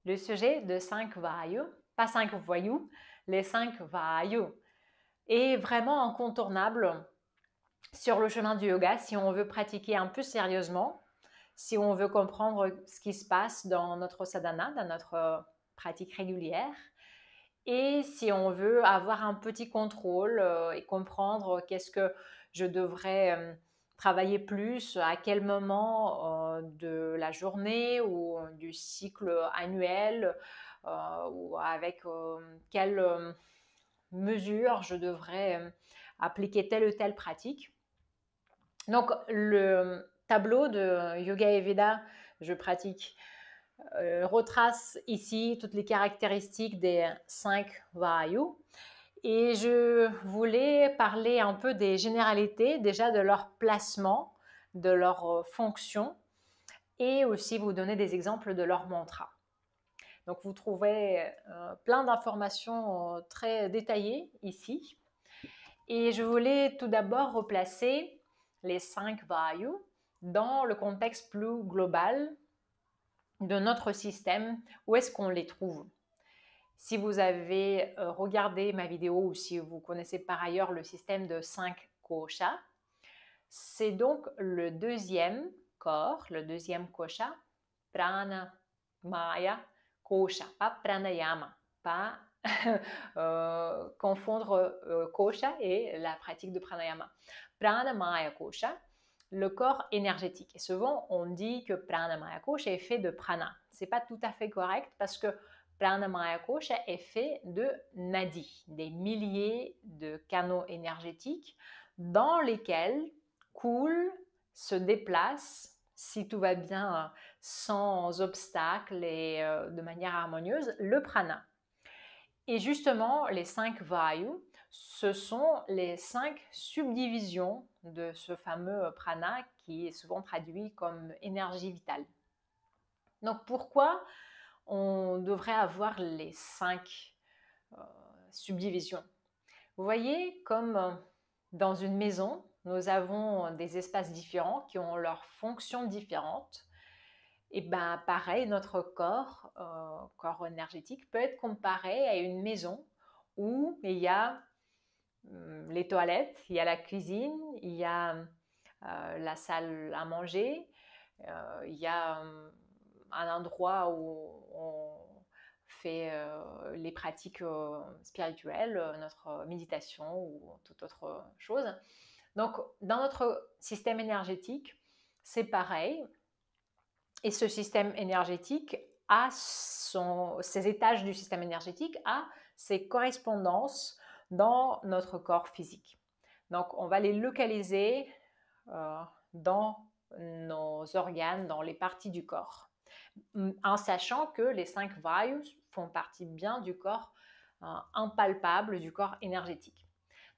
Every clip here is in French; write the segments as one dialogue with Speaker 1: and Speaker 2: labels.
Speaker 1: le sujet de 5 vayus, pas 5 voyous, les 5 vayus, est vraiment incontournable sur le chemin du yoga si on veut pratiquer un peu sérieusement, si on veut comprendre ce qui se passe dans notre sadhana, dans notre pratique régulière, et si on veut avoir un petit contrôle et comprendre qu'est-ce que je devrais travailler plus, à quel moment de la journée ou du cycle annuel, ou avec quelle mesure je devrais appliquer telle ou telle pratique. Donc, le tableau de Yoga et Veda, je pratique, retrace ici toutes les caractéristiques des 5 vayus. Et je voulais parler un peu des généralités, déjà de leur placement, de leur fonction, et aussi vous donner des exemples de leur mantra. Donc, vous trouvez plein d'informations très détaillées ici. Et je voulais tout d'abord replacer les 5 vayus dans le contexte plus global de notre système. Où est-ce qu'on les trouve? Si vous avez regardé ma vidéo ou si vous connaissez par ailleurs le système de 5 koshas, c'est donc le deuxième corps, le deuxième kosha, prana, maya, kosha, pas pranayama, pas confondre kosha et la pratique de pranayama. Prana, maya, kosha, le corps énergétique. Et souvent, on dit que prana, maya, kosha est fait de prana. Ce n'est pas tout à fait correct parce que prana, maya, kosha est fait de nadis, des milliers de canaux énergétiques dans lesquels coule, se déplace, si tout va bien, sans obstacle et de manière harmonieuse, le prana. Et justement, les 5 vayus, ce sont les 5 subdivisions de ce fameux prana qui est souvent traduit comme énergie vitale. Donc pourquoi on devrait avoir les 5 subdivisions? Vous voyez, comme dans une maison, nous avons des espaces différents qui ont leurs fonctions différentes. Et bien pareil, notre corps, corps énergétique, peut être comparé à une maison où il y a les toilettes, il y a la cuisine, il y a la salle à manger, il y a un endroit où on fait les pratiques spirituelles, notre méditation ou toute autre chose. Donc, dans notre système énergétique, c'est pareil. Et ce système énergétique a ces étages du système énergétique a ses correspondances dans notre corps physique. Donc, on va les localiser dans nos organes, dans les parties du corps, en sachant que les 5 vayus font partie bien du corps impalpable, du corps énergétique.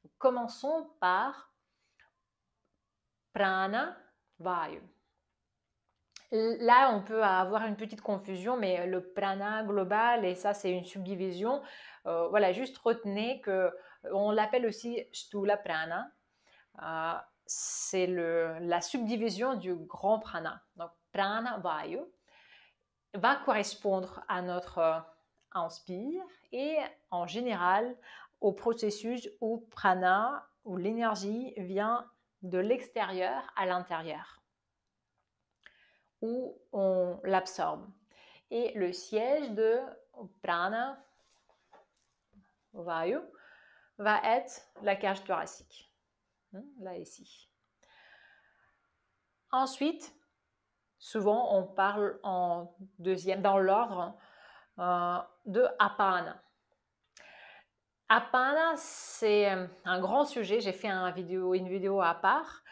Speaker 1: Donc, commençons par prana vayu. Là, on peut avoir une petite confusion, mais le prana global, et ça, c'est une subdivision. Voilà, juste retenez qu'on l'appelle aussi Sthula prana. C'est la subdivision du grand prana. Donc, prana vayu va correspondre à notre inspire et en général au processus où prana, où l'énergie vient de l'extérieur à l'intérieur, où on l'absorbe. Et le siège de prana vayu va être la cage thoracique, là ici. Ensuite, souvent on parle en deuxième, dans l'ordre de apana. Apana, c'est un grand sujet. J'ai fait une vidéo à part.